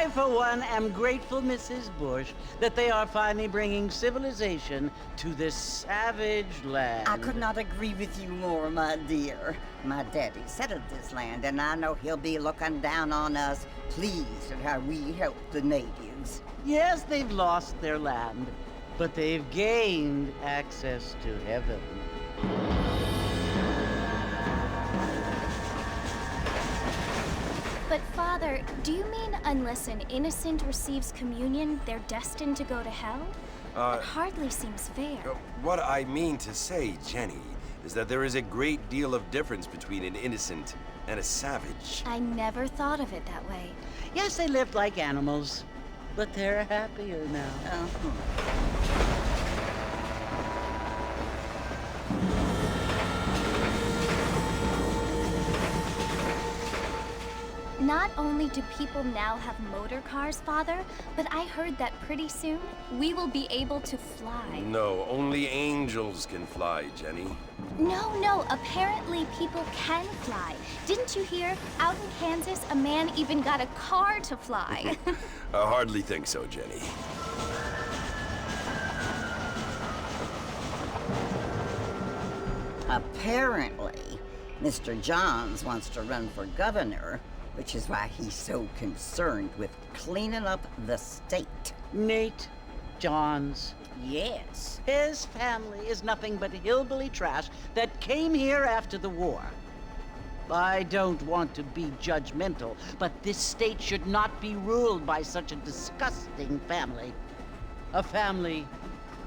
I, for one, am grateful, Mrs. Bush, that they are finally bringing civilization to this savage land. I could not agree with you more, my dear. My daddy settled this land, and I know he'll be looking down on us, pleased at how we help the natives. Yes, they've lost their land, but they've gained access to heaven. But Father, do you mean unless an innocent receives communion, they're destined to go to hell? That hardly seems fair. What I mean to say, Jenny, is that there is a great deal of difference between an innocent and a savage. I never thought of it that way. Yes, they lived like animals, but they're happier now. Not only do people now have motor cars, Father, but I heard that pretty soon we will be able to fly. No, only angels can fly, Jenny. No, apparently people can fly. Didn't you hear? Out in Kansas, a man even got a car to fly. I hardly think so, Jenny. Apparently, Mr. Johns wants to run for governor, which is why he's so concerned with cleaning up the state. Nate Johns. Yes. His family is nothing but hillbilly trash that came here after the war. I don't want to be judgmental, but this state should not be ruled by such a disgusting family. A family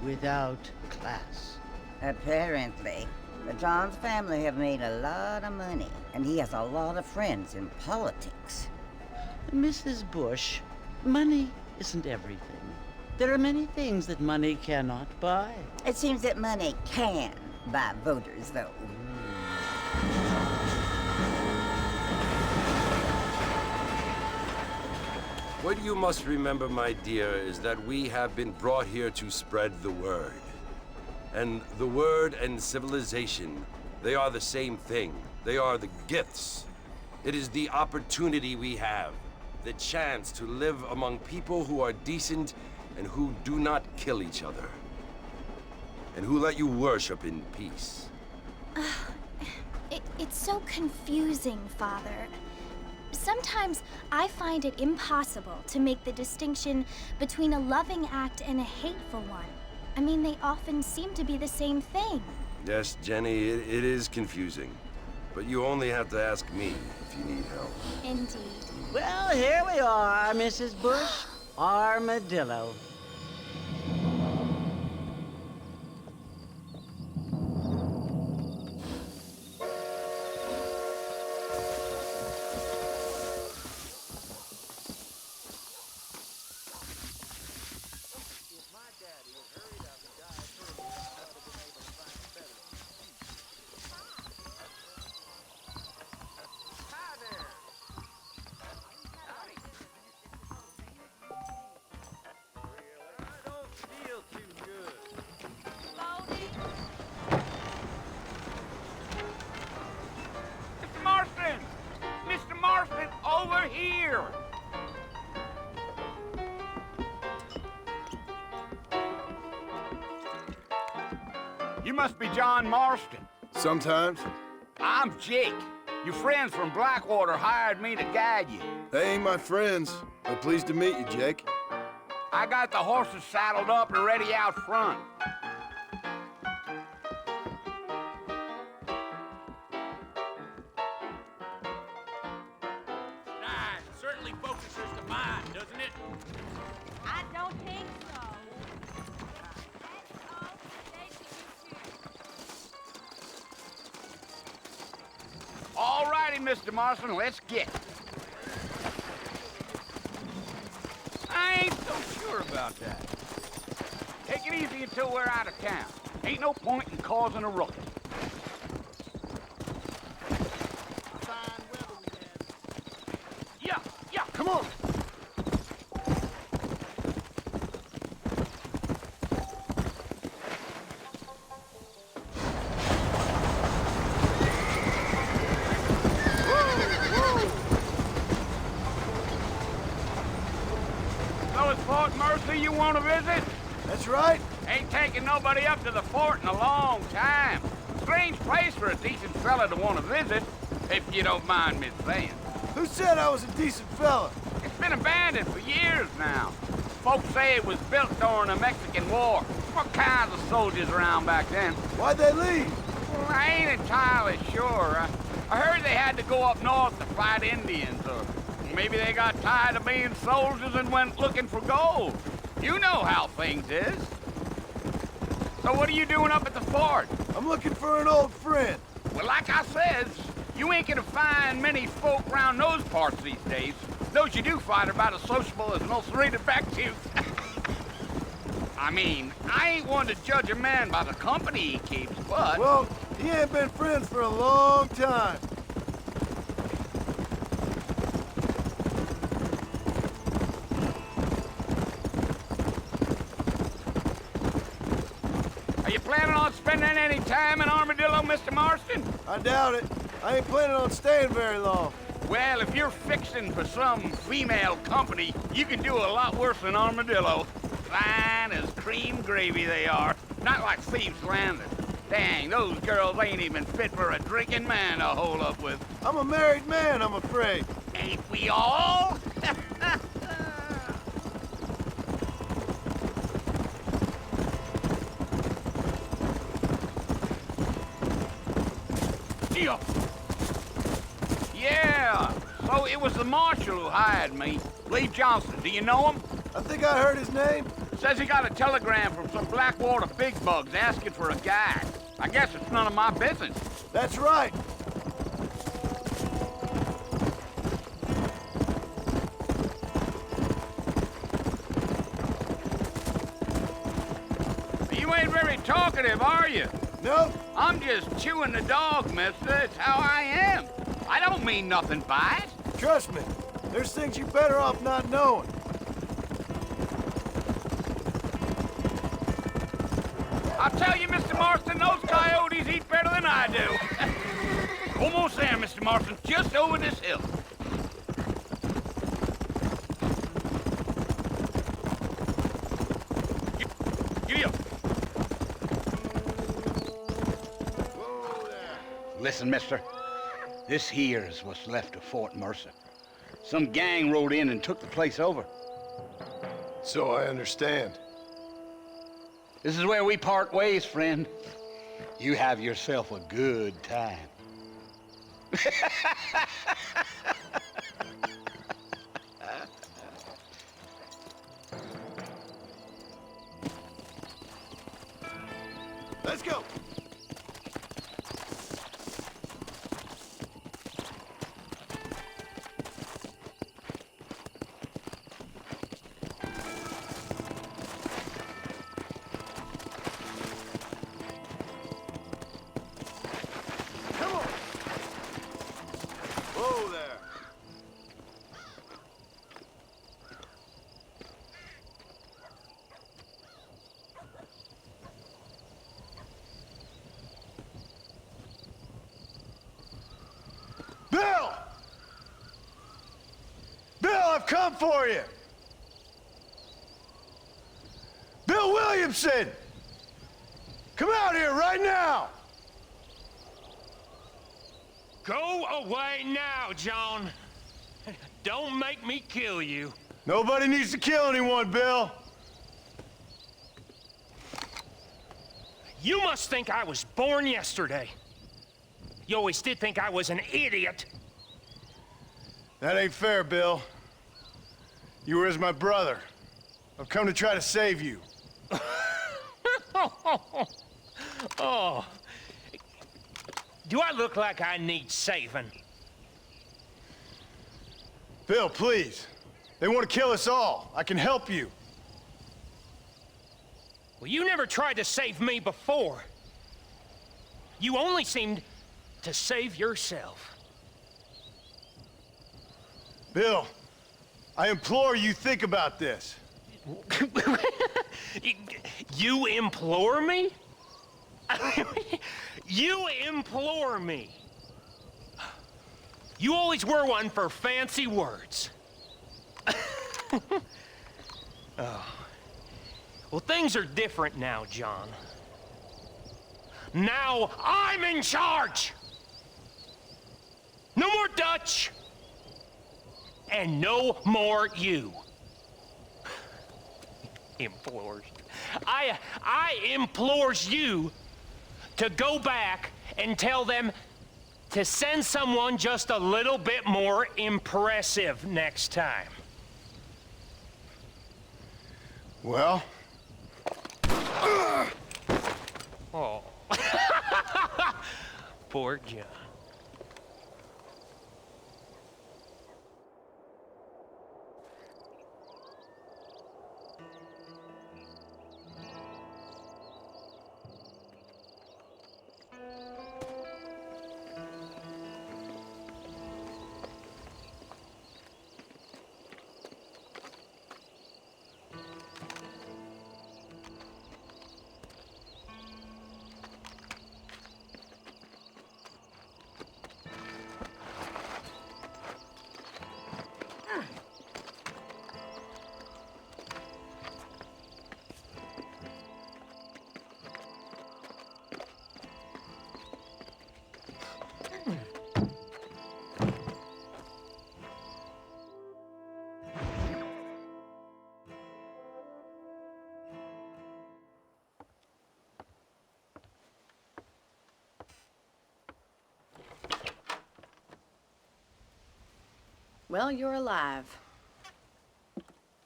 without class. Apparently. The Johns family have made a lot of money, and he has a lot of friends in politics. Mrs. Bush, money isn't everything. There are many things that money cannot buy. It seems that money can buy voters, though. What you must remember, my dear, is that we have been brought here to spread the word. And the word and civilization, they are the same thing. They are the gifts. It is the opportunity we have, the chance to live among people who are decent and who do not kill each other, and who let you worship in peace. It's so confusing, Father. Sometimes I find it impossible to make the distinction between a loving act and a hateful one. I mean, they often seem to be the same thing. Yes, Jenny, it is confusing. But you only have to ask me if you need help. Indeed. Well, here we are, Mrs. Bush. Armadillo. You must be John Marston. Sometimes. I'm Jake. Your friends from Blackwater hired me to guide you. They ain't my friends, but pleased to meet you, Jake. I got the horses saddled up and ready out front. Nice. Certainly focuses the mind, doesn't it? I don't think so. All righty, Mr. Marston, let's get it. I ain't so sure about that. Take it easy until we're out of town. Ain't no point in causing a ruckus. Yeah, come on. Mercer you want to visit? That's right. Ain't taken nobody up to the fort in a long time. Strange place for a decent fella to want to visit, if you don't mind me saying. Who said I was a decent fella? It's been abandoned for years now. Folks say it was built during the Mexican War. What kinds of soldiers around back then? Why'd they leave? Well, I ain't entirely sure. I heard they had to go up north to fight Indians, or maybe they got tired of being soldiers and went looking for gold. You know how things is. So what are you doing up at the fort? I'm looking for an old friend. Well, like I said, you ain't gonna find many folk around those parts these days. Those you do find are about as sociable as most rated back tooth. I mean, I ain't one to judge a man by the company he keeps, but... Well, he ain't been friends for a long time. Are you planning on spending any time in Armadillo, Mr. Marston? I doubt it. I ain't planning on staying very long. Well, if you're fixing for some female company, you can do a lot worse than Armadillo. Fine as cream gravy they are. Not like Thieves Landing. Dang, those girls ain't even fit for a drinking man to hole up with. I'm a married man, I'm afraid. Ain't we all? Yeah, so it was the marshal who hired me. Lee Johnson, do you know him? I think I heard his name. Says he got a telegram from some Blackwater big bugs asking for a guide. I guess it's none of my business. That's right. You ain't very talkative, are you? No? I'm just chewing the dog, mister. It's how I am. I don't mean nothing by it. Trust me. There's things you're better off not knowing. I'll tell you, Mr. Marston, those coyotes eat better than I do. Almost there, Mr. Marston. Just over this hill. Giddy up. Whoa there. Listen, mister. This here is what's left of Fort Mercer. Some gang rode in and took the place over. So I understand. This is where we part ways, friend. You have yourself a good time. Let's go. Come on. Whoa there. Bill! Bill, I've come for you! Bill Williamson! Come out here right now! Go away now, John. Don't make me kill you. Nobody needs to kill anyone, Bill. You must think I was born yesterday. You always did think I was an idiot. That ain't fair, Bill. You were as my brother. I've come to try to save you. Oh. Do I look like I need saving? Bill, please. They want to kill us all. I can help you. Well, you never tried to save me before. You only seemed to save yourself. Bill, I implore you think about this. You implore me? You implore me. You always were one for fancy words. Oh. Well, things are different now, John. Now I'm in charge! No more Dutch! And no more you. Implores. I implores you to go back and tell them to send someone just a little bit more impressive next time. Well? Oh. Poor John. Well, you're alive.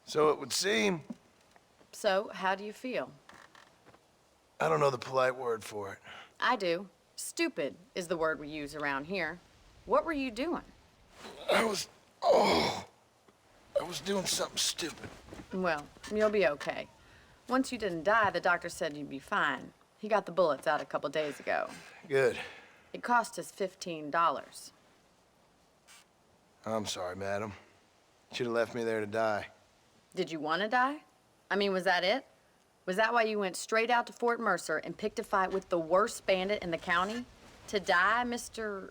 So it would seem. So, how do you feel? I don't know the polite word for it. I do. Stupid is the word we use around here. What were you doing? I was doing something stupid. Well, you'll be okay. Once you didn't die, the doctor said you'd be fine. He got the bullets out a couple days ago. Good. It cost us $15. I'm sorry, madam. Should have left me there to die. Did you want to die? I mean, was that it? Was that why you went straight out to Fort Mercer and picked a fight with the worst bandit in the county? To die, Mr.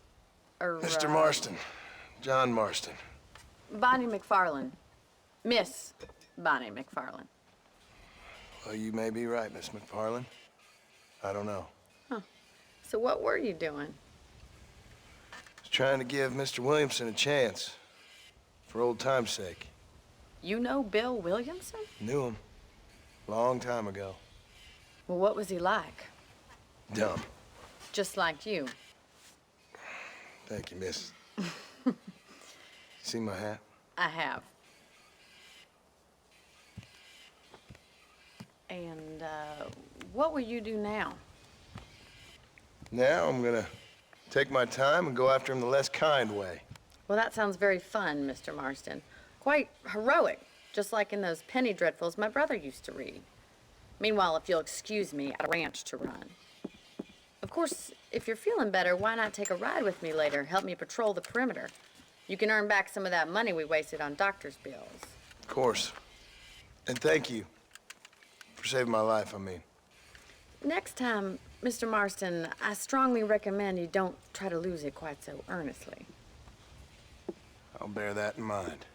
Mr. Marston. John Marston. Bonnie McFarlane. Miss Bonnie McFarlane. Well, you may be right, Miss McFarlane. I don't know. Huh. So what were you doing? I was trying to give Mr. Williamson a chance. For old time's sake. You know Bill Williamson? Knew him. Long time ago. Well, what was he like? Dumb. Just like you. Thank you, miss. See my hat? I have. And, what will you do now? Now I'm gonna take my time and go after him the less kind way. Well, that sounds very fun, Mr. Marston. Quite heroic, just like in those penny dreadfuls my brother used to read. Meanwhile, if you'll excuse me, I got a ranch to run. Of course, if you're feeling better, why not take a ride with me later? Help me patrol the perimeter. You can earn back some of that money we wasted on doctor's bills. Of course. And thank you for saving my life, I mean. Next time, Mr. Marston, I strongly recommend you don't try to lose it quite so earnestly. I'll bear that in mind.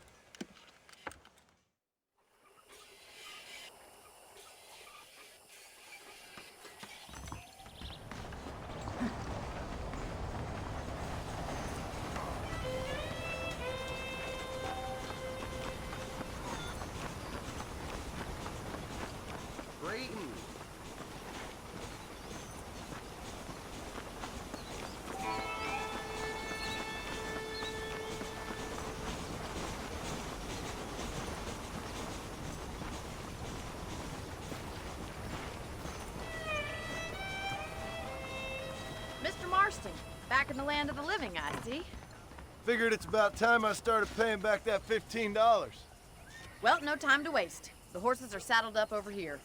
Mr. Marston, back in the land of the living, I see. Figured it's about time I started paying back that $15. Well, no time to waste. The horses are saddled up over here.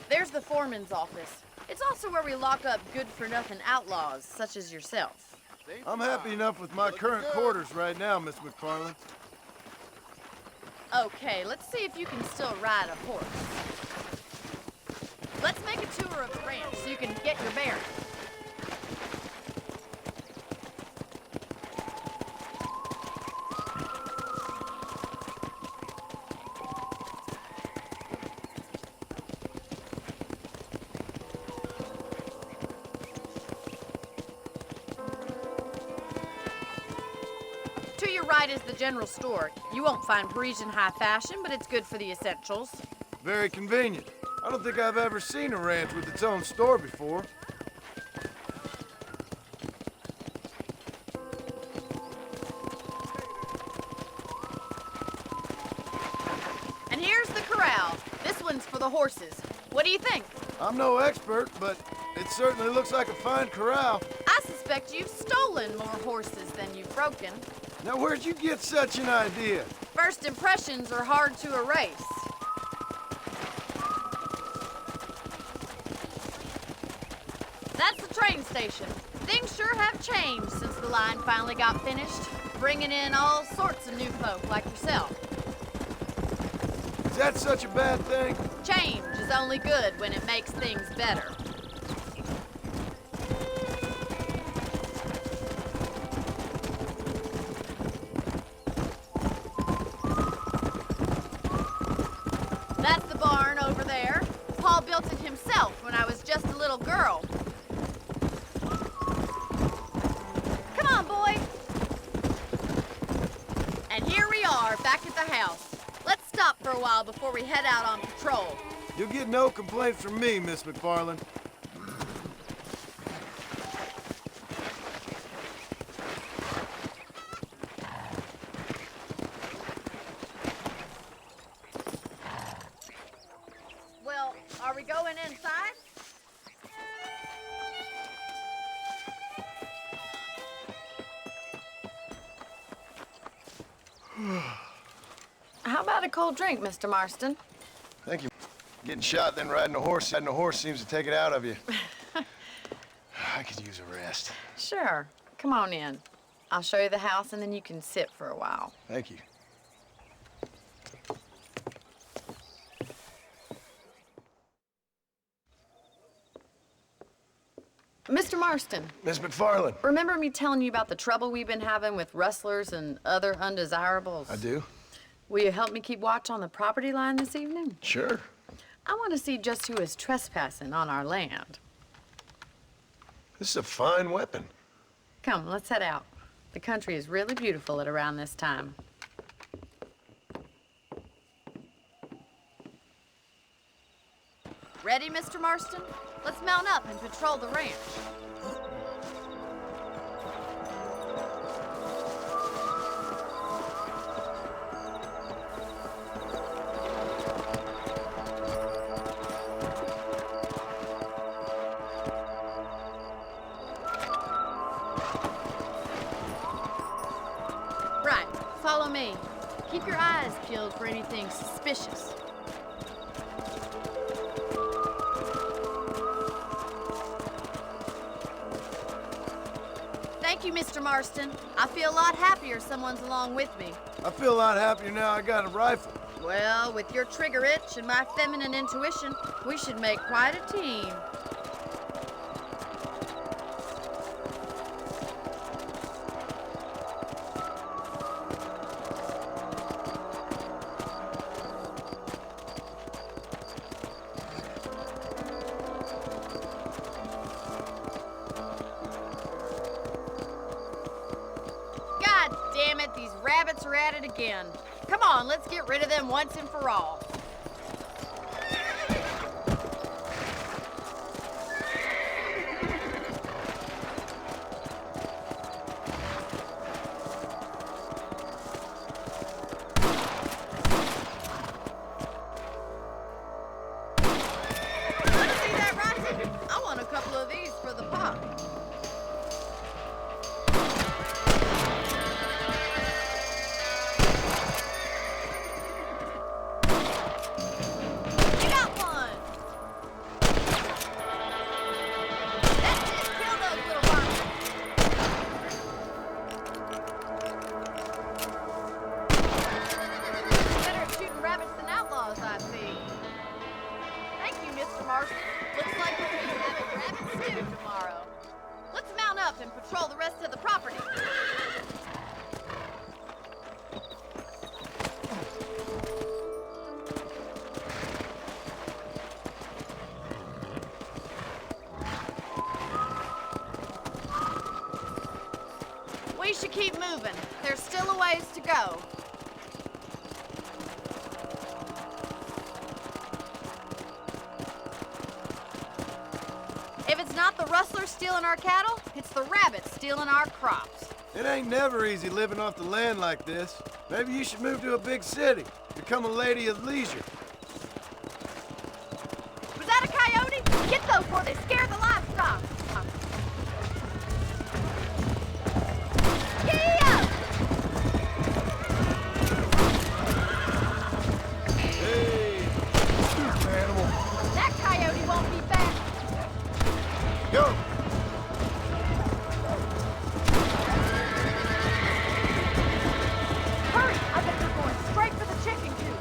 There's the foreman's office. It's also where we lock up good-for-nothing outlaws, such as yourself. I'm happy enough with my current quarters right now, Miss McFarlane. Okay, let's see if you can still ride a horse. Let's make tour of the ranch so you can get your bearings. To your right is the general store. You won't find Parisian high fashion, but it's good for the essentials. Very convenient. I don't think I've ever seen a ranch with its own store before. And here's the corral. This one's for the horses. What do you think? I'm no expert, but it certainly looks like a fine corral. I suspect you've stolen more horses than you've broken. Now, where'd you get such an idea? First impressions are hard to erase. That's the train station. Things sure have changed since the line finally got finished, bringing in all sorts of new folk like yourself. Is that such a bad thing? Change is only good when it makes things better. That's the barn over there. Paul built it himself when I was just a little girl. Come on, boy. And here we are, back at the house. Let's stop for a while before we head out on patrol. You'll get no complaints from me, Miss McFarland. Well, are we going inside? How about a cold drink, Mr. Marston? Thank you. Getting shot, then riding a horse seems to take it out of you. I could use a rest. Sure. Come on in. I'll show you the house, and then you can sit for a while. Thank you. Mr. Marston, Miss McFarland. remember me telling you about the trouble we've been having with rustlers and other undesirables? I do? Will you help me keep watch on the property line this evening? Sure. I want to see just who is trespassing on our land. This is a fine weapon. Come, let's head out. The country is really beautiful at around this time. Ready, Mr. Marston? Let's mount up and patrol the ranch. Right, follow me. Keep your eyes peeled for anything suspicious. Thank you, Mr. Marston. I feel a lot happier someone's along with me. I feel a lot happier now I got a rifle. Well, with your trigger itch and my feminine intuition, we should make quite a team. God damn it, these rabbits are at it again. Come on, let's get rid of them once and for all. Wanna see that, Ryzen? I want a couple of these for the pot. There's still a ways to go. If it's not the rustlers stealing our cattle, it's the rabbits stealing our crops. It ain't never easy living off the land like this. Maybe you should move to a big city. Become a lady of leisure. Was that a coyote? Get those before they scare the livestock. Yeah! Hey, stupid animal. That coyote won't be back. Go! Hurry! I bet they're going straight for the chicken coop.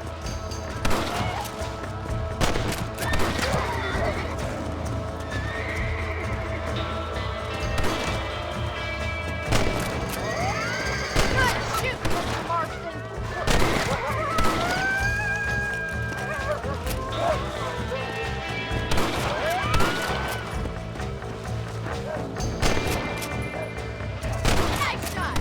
Good shoot, Mr. Marston. Nice shot.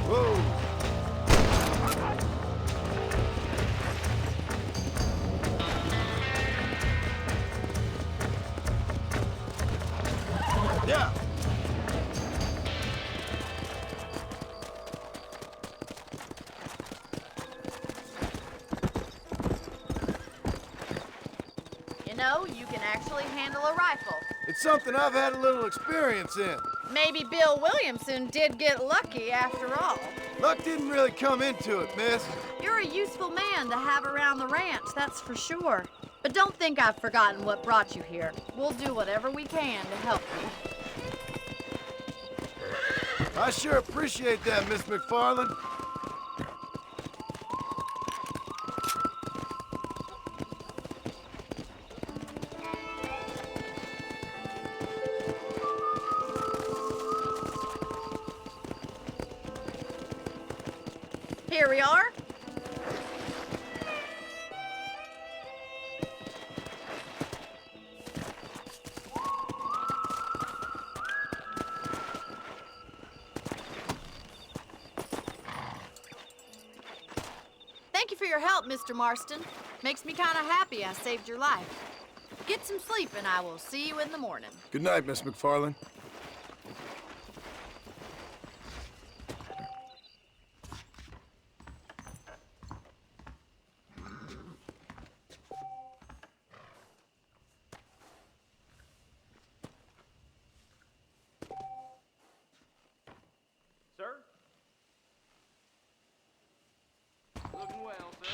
Whoa! Yeah! You know, you can actually handle a rifle. It's something I've had a little experience in. Maybe Bill Williamson did get lucky after all. Luck didn't really come into it, miss. You're a useful man to have around the ranch, that's for sure. But don't think I've forgotten what brought you here. We'll do whatever we can to help you. I sure appreciate that, Miss McFarland. Here we are. Thank you for your help, Mr. Marston. Makes me kind of happy I saved your life. Get some sleep and I will see you in the morning. Good night, Miss McFarland. Sir? Looking well, sir.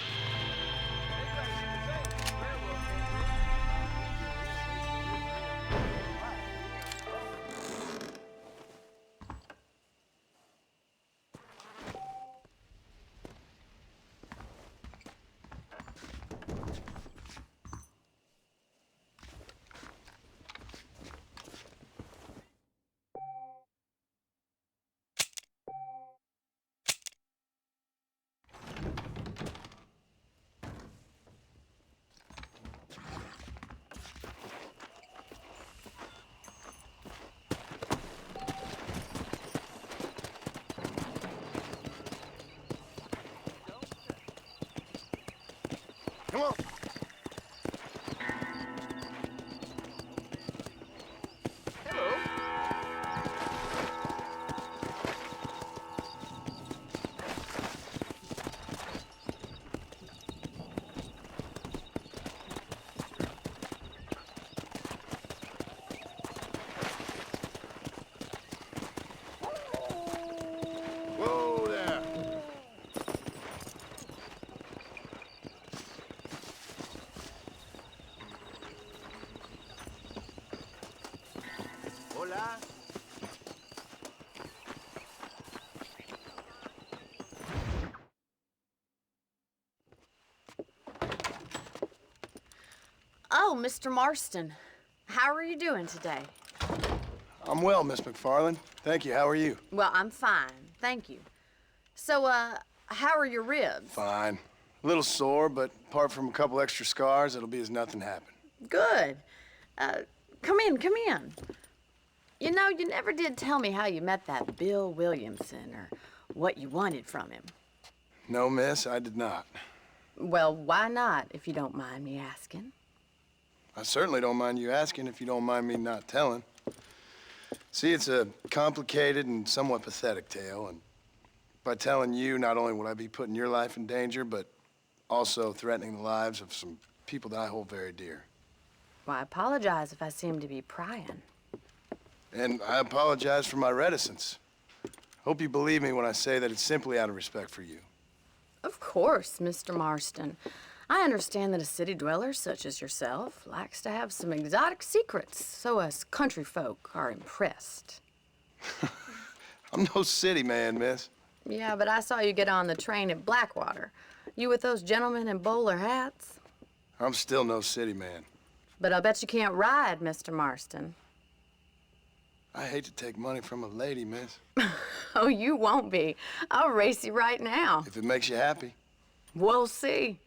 Come on. Hello. Whoa there. Hola. Oh, Mr. Marston. How are you doing today? I'm well, Miss McFarland. Thank you. How are you? Well, I'm fine, thank you. So, how are your ribs? Fine. A little sore, but apart from a couple extra scars, it'll be as nothing happened. Good. Come in, come in. You know, you never did tell me how you met that Bill Williamson or what you wanted from him. No, miss, I did not. Well, why not, if you don't mind me asking? I certainly don't mind you asking if you don't mind me not telling. See, it's a complicated and somewhat pathetic tale, and by telling you, not only would I be putting your life in danger, but also threatening the lives of some people that I hold very dear. Well, I apologize if I seem to be prying. And I apologize for my reticence. Hope you believe me when I say that it's simply out of respect for you. Of course, Mr. Marston. I understand that a city dweller such as yourself likes to have some exotic secrets, so us country folk are impressed. I'm no city man, miss. Yeah, but I saw you get on the train at Blackwater. You with those gentlemen in bowler hats? I'm still no city man. But I bet you can't ride, Mr. Marston. I hate to take money from a lady, miss. Oh, you won't be. I'll race you right now. If it makes you happy. We'll see.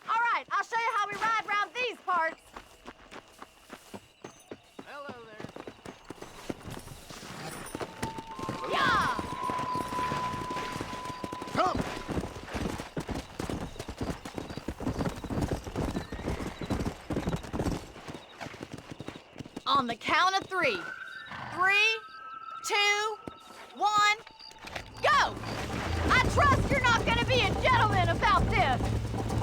All right, I'll show you how we ride around these parts. Hello there. Yeah! Come! On the count of 3. 3, 2, 1, go! I trust you're not gonna be a gentleman about this.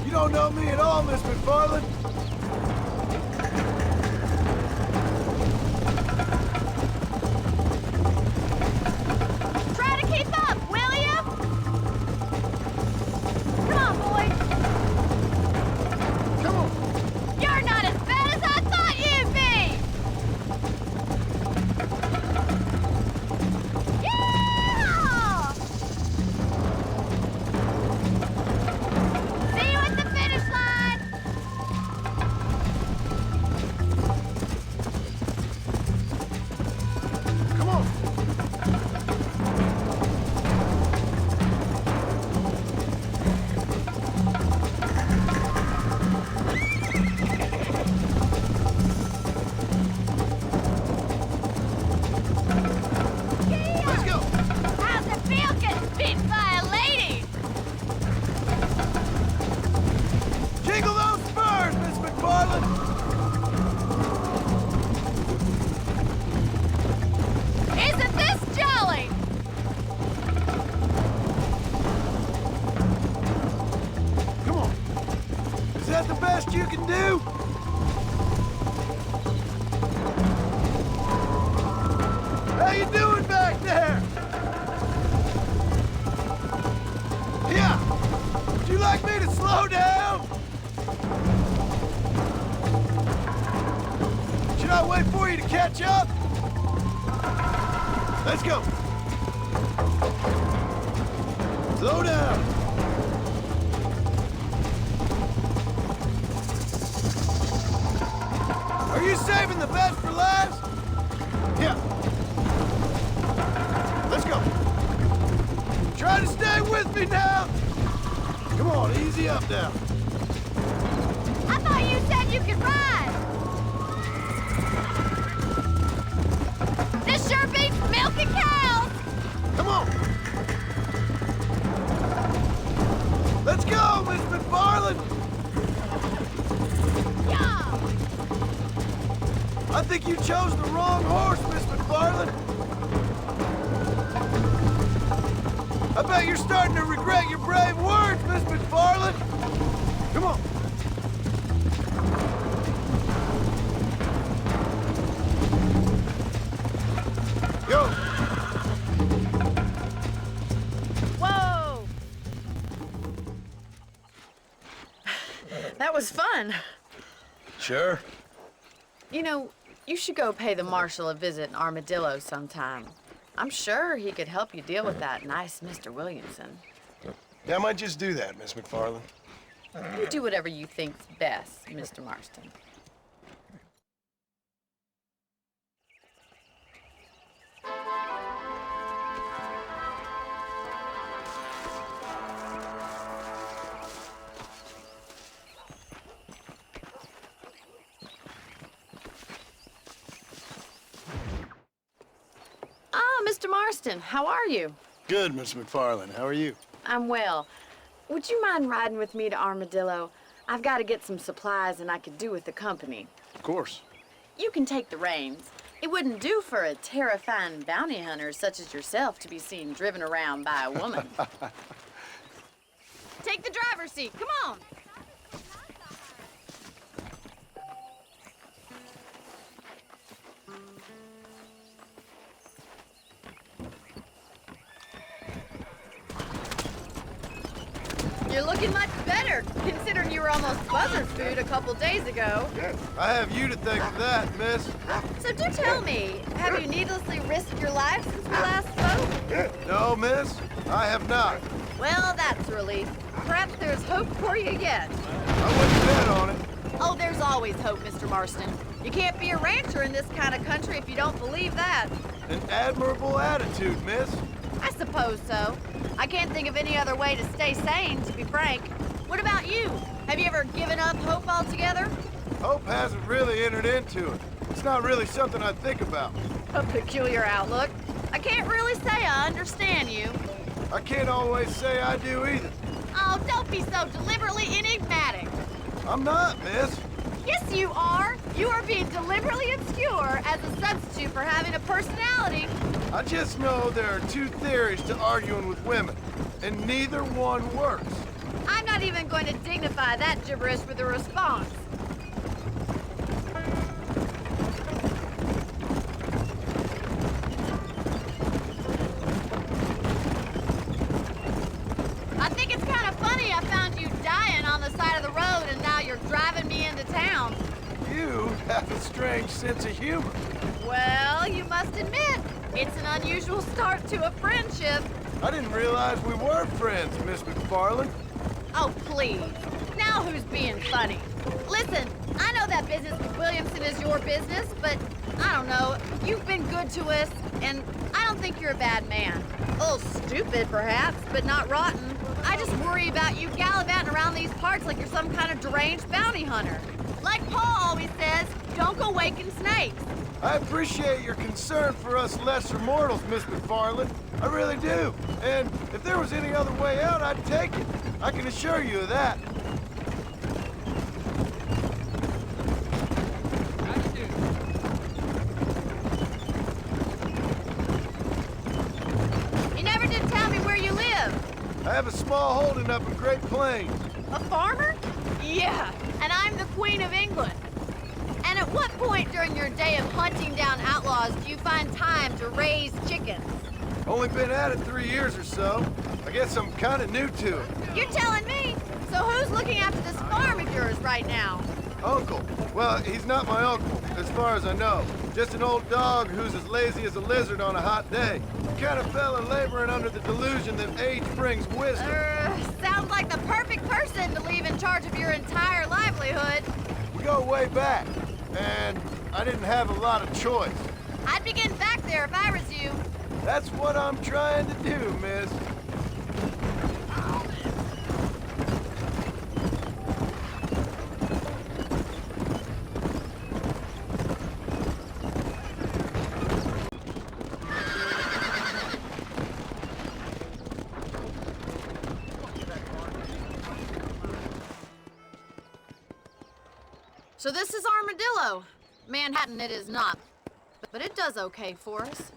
You don't know me at all, Miss McFarland. Try to keep up, will you? Come on, boys. Come on. You're not as bad as I thought you'd be. Yeah! See you at the finish line. Come on. Let's go. How's it feel getting beaten by a lady? Jingle those spurs, Miss McFarland. Isn't this jolly? Come on. Is that the best you can do? How you doing back there? Yeah. Would you like me to slow down? Should I wait for you to catch up? Let's go. Slow down. Are you saving the best for last? Yeah. Let's go. Try to stay with me now. Come on, easy up now. I thought you said you could ride. This sure beats milking cows. Come on. Let's go, Miss McFarland. Yeah! I think you chose the wrong horse, Miss McFarland. I bet you're starting to regret your brave words, Miss McFarland. Come on. Go. Whoa! That was fun. Sure. You know, you should go pay the marshal a visit in Armadillo sometime. I'm sure he could help you deal with that nice Mr. Williamson. Yeah, I might just do that, Miss McFarland. You do whatever you think's best, Mr. Marston. Mr. Marston, how are you? Good, Miss McFarland. How are you? I'm well. Would you mind riding with me to Armadillo? I've got to get some supplies and I could do with the company. Of course. You can take the reins. It wouldn't do for a terrifying bounty hunter such as yourself to be seen driven around by a woman. Take the driver's seat. Come on. You're looking much better, considering you were almost buzzard food a couple days ago. I have you to thank for that, miss. So do tell me, have you needlessly risked your life since we last spoke? No, miss, I have not. Well, that's a relief. Perhaps there's hope for you yet. I wouldn't bet on it. Oh, there's always hope, Mr. Marston. You can't be a rancher in this kind of country if you don't believe that. An admirable attitude, miss. I suppose so. I can't think of any other way to stay sane, to be frank. What about you? Have you ever given up hope altogether? Hope hasn't really entered into it. It's not really something I think about. A peculiar outlook. I can't really say I understand you. I can't always say I do either. Oh, don't be so deliberately enigmatic. I'm not, miss. Yes, you are. You are being deliberately obscure as a substitute for having a personality. I just know there are two theories to arguing with women, and neither one works. I'm not even going to dignify that gibberish with a response. I think it's kind of funny I found you dying on the side of the road and now you're driving me into town. You have a strange sense of humor. Well, you must admit, it's an unusual start to a friendship. I didn't realize we were friends, Miss McFarland. Oh, please. Now who's being funny? Listen, I know that business with Williamson is your business, but I don't know. You've been good to us, and I don't think you're a bad man. A little stupid, perhaps, but not rotten. I just worry about you gallivanting around these parts like you're some kind of deranged bounty hunter. Like Paul always says, don't go waking snakes. I appreciate your concern for us lesser mortals, Miss McFarland. I really do. And if there was any other way out, I'd take it. I can assure you of that. You never did tell me where you live. I have a small holding up in Great Plains. A farmer? Yeah, and I'm the Queen of England. And at what point during your day of hunting down outlaws do you find time to raise chickens? Only been at it 3 years or so. I guess I'm kind of new to it. You're telling me? So who's looking after this farm of yours right now? Uncle. Well, he's not my uncle, as far as I know. Just an old dog who's as lazy as a lizard on a hot day. Kind of fella laboring under the delusion that age brings wisdom. Sounds like the perfect person to leave in charge of your entire livelihood. We go way back, and I didn't have a lot of choice. I'd be getting back there if I was you. That's what I'm trying to do, miss. So this is Armadillo. Manhattan it is not, but it does okay for us.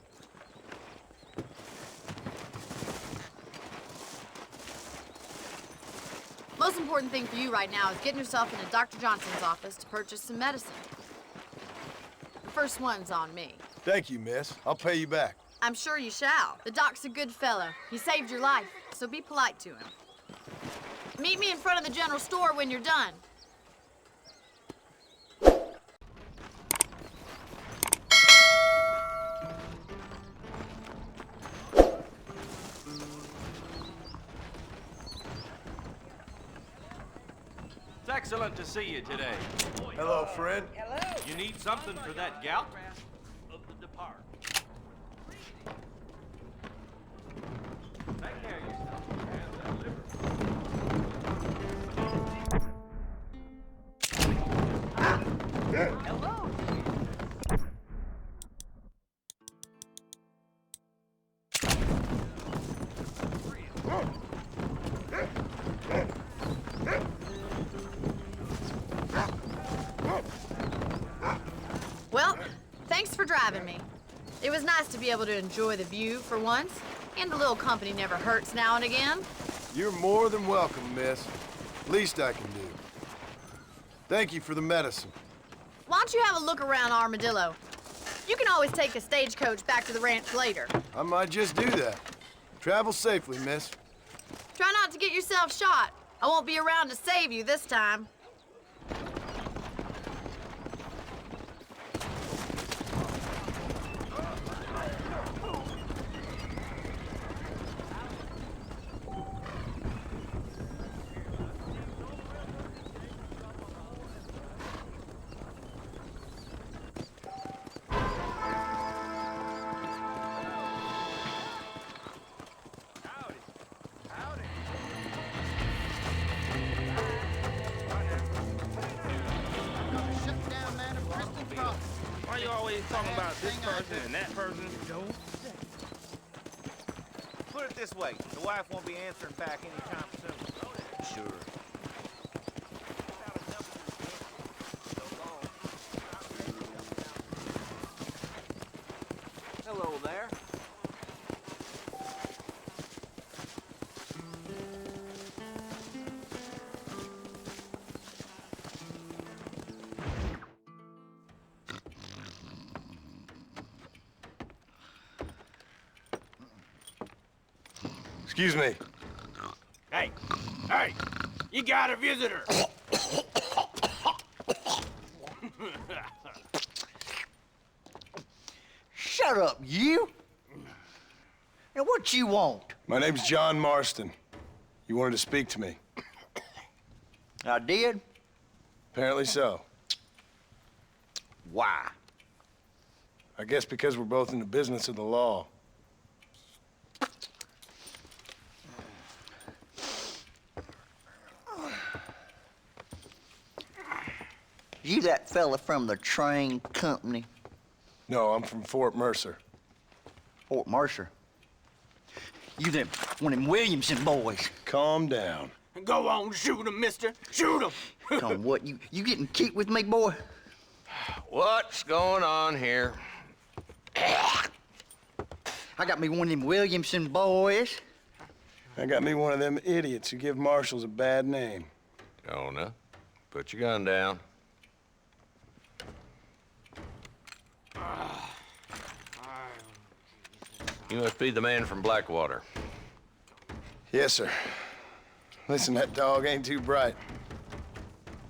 Most important thing for you right now is getting yourself into Dr. Johnson's office to purchase some medicine. The first one's on me. Thank you, miss. I'll pay you back. I'm sure you shall. The doc's a good fella. He saved your life, so be polite to him. Meet me in front of the general store when you're done. Excellent to see you today. Hello, friend. You need something for that gout? Of the depart. Take care of yourself. Hello. Well, thanks for driving me. It was nice to be able to enjoy the view for once, and a little company never hurts now and again. You're more than welcome, miss. Least I can do. Thank you for the medicine. Why don't you have a look around Armadillo? You can always take a stagecoach back to the ranch later. I might just do that. Travel safely, miss. Try not to get yourself shot. I won't be around to save you this time. Why you always talking about this person and that person? Put it this way, the wife won't be answering back anytime soon. Sure. Hello there. Excuse me. Hey, hey, you got a visitor. Shut up, you! Now, what you want? My name's John Marston. You wanted to speak to me. I did? Apparently so. Why? I guess because we're both in the business of the law. You that fella from the train company? No, I'm from Fort Mercer. Fort Mercer? You them, one of them Williamson boys. Calm down. Go on, shoot him, mister. Shoot him. Come on, what, you getting kicked with me, boy? What's going on here? I got me one of them Williamson boys. I got me one of them idiots who give marshals a bad name. Jonah, put your gun down. You must be the man from Blackwater. Yes, sir. Listen, that dog ain't too bright,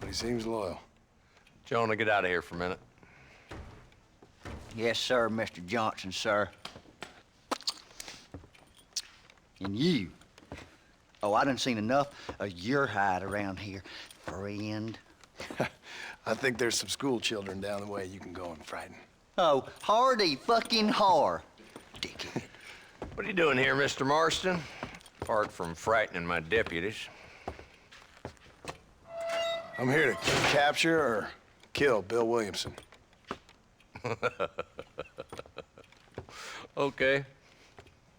but he seems loyal. Jonah, get out of here for a minute. Yes, sir, Mr. Johnson, sir. And you. Oh, I done seen enough of your hide around here, friend. I think there's some school children down the way you can go and frighten. Oh, hardy fucking har. Dickhead. What are you doing here, Mr. Marston? Apart from frightening my deputies. I'm here to capture or kill Bill Williamson. Okay.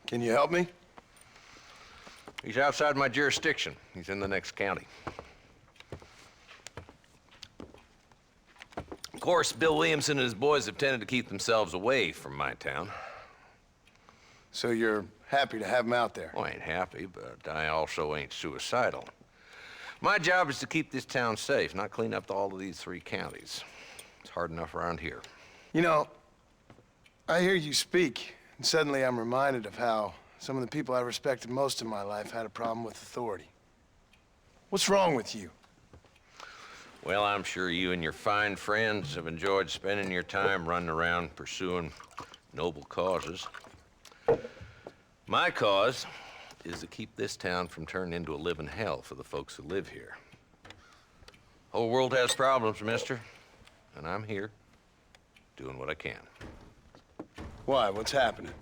Can you help me? He's outside my jurisdiction. He's in the next county. Of course, Bill Williamson and his boys have tended to keep themselves away from my town. So you're happy to have him out there? Well, I ain't happy, but I also ain't suicidal. My job is to keep this town safe, not clean up all of these 3 counties. It's hard enough around here. You know, I hear you speak, and suddenly I'm reminded of how some of the people I respected most in my life had a problem with authority. What's wrong with you? Well, I'm sure you and your fine friends have enjoyed spending your time running around pursuing noble causes. My cause is to keep this town from turning into a living hell for the folks who live here. Whole world has problems, mister. And I'm here, doing what I can. Why? What's happening?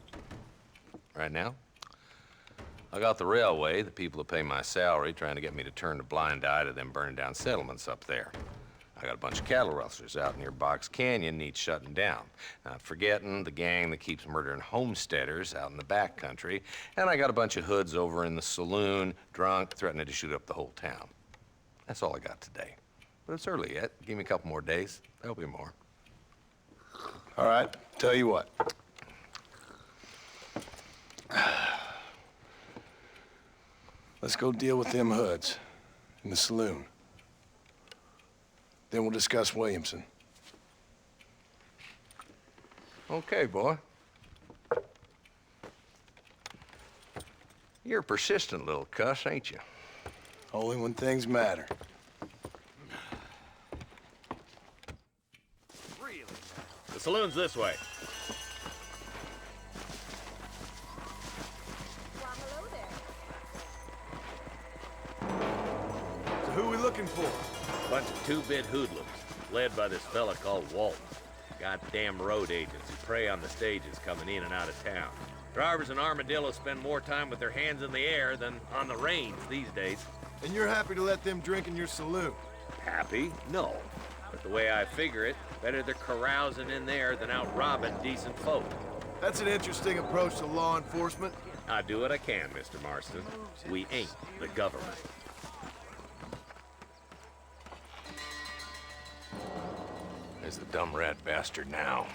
Right now, I got the railway, the people that pay my salary, trying to get me to turn a blind eye to them burning down settlements up there. I got a bunch of cattle rustlers out near Box Canyon needs shutting down. Not forgetting the gang that keeps murdering homesteaders out in the back country. And I got a bunch of hoods over in the saloon, drunk, threatening to shoot up the whole town. That's all I got today. But it's early yet. Give me a couple more days. There'll be more. All right, tell you what. Let's go deal with them hoods in the saloon. Then we'll discuss Williamson. Okay, boy. You're a persistent little cuss, ain't you? Only when things matter. Really? The saloon's this way. So who are we looking for? Bunch of two-bit hoodlums, led by this fella called Walton. Goddamn road agents who prey on the stages coming in and out of town. Drivers in Armadillo spend more time with their hands in the air than on the reins these days. And you're happy to let them drink in your saloon? Happy? No. But the way I figure it, better they're carousing in there than out robbing decent folk. That's an interesting approach to law enforcement. I do what I can, Mr. Marston. We ain't the government. There's the dumb rat bastard now.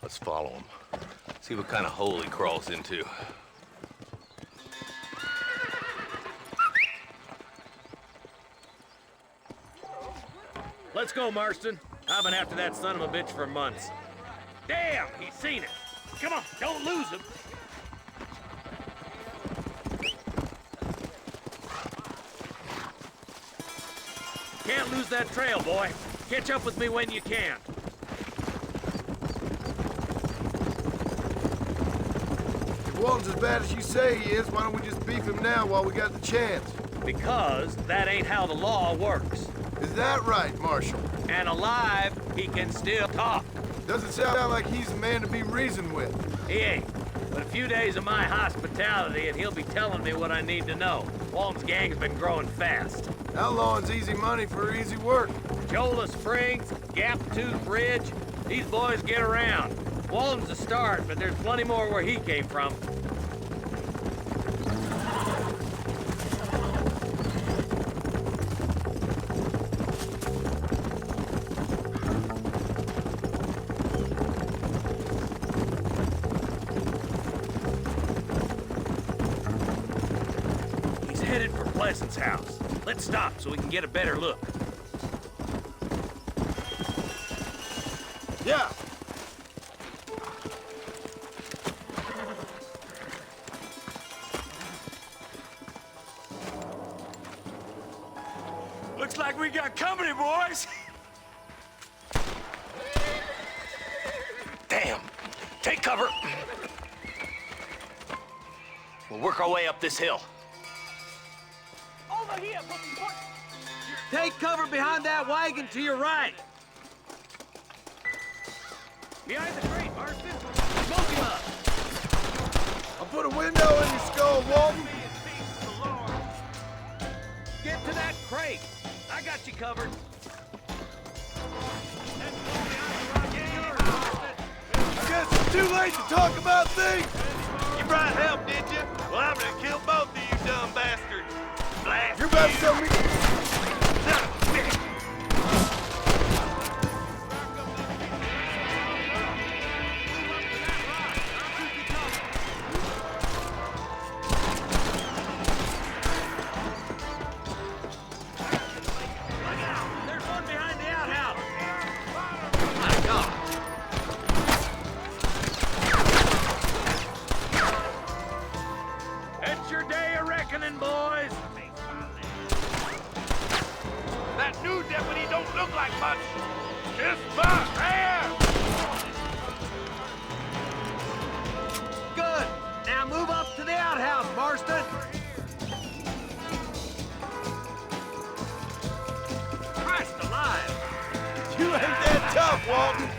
Let's follow him. See what kind of hole he crawls into. Let's go, Marston. I've been after that son of a bitch for months. Damn, he's seen it. Come on, don't lose him. Can't lose that trail, boy. Catch up with me when you can. If Walton's as bad as you say he is, why don't we just beef him now while we got the chance? Because that ain't how the law works. Is that right, Marshal? And alive, he can still talk. Doesn't sound like he's a man to be reasoned with. He ain't. But a few days of my hospitality and he'll be telling me what I need to know. Walton's gang's been growing fast. Outlawing's easy money for easy work. Cholla Springs, Gap Tooth Ridge, these boys get around. Walton's a start, but there's plenty more where he came from. He's headed for Pleasant's house. Let's stop so we can get a better look. Yeah. Looks like we got company, boys. Damn! Take cover! We'll work our way up this hill. Over here, Take cover behind that wagon to your right. behind the crate, Marston. Smoke him up. I'll put a window in your skull, Walton. Get to that crate. I got you covered. I guess it's too late to talk about things. You brought help, did you? Well, I'm gonna kill both of you dumb bastards. Blast You're about to tell me. There's one behind the outhouse. It's your day of reckoning, boys. That new deputy don't look like much. Just my hand. Good. Now move up to the outhouse, Marston. tough, Walton.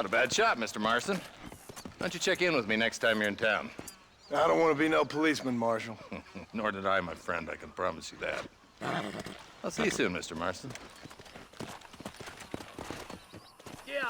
Not a bad shot, Mr. Marston. Why don't you check in with me next time you're in town? I don't want to be no policeman, Marshal. Nor did I, my friend. I can promise you that. I'll see you soon, Mr. Marston. Yeah.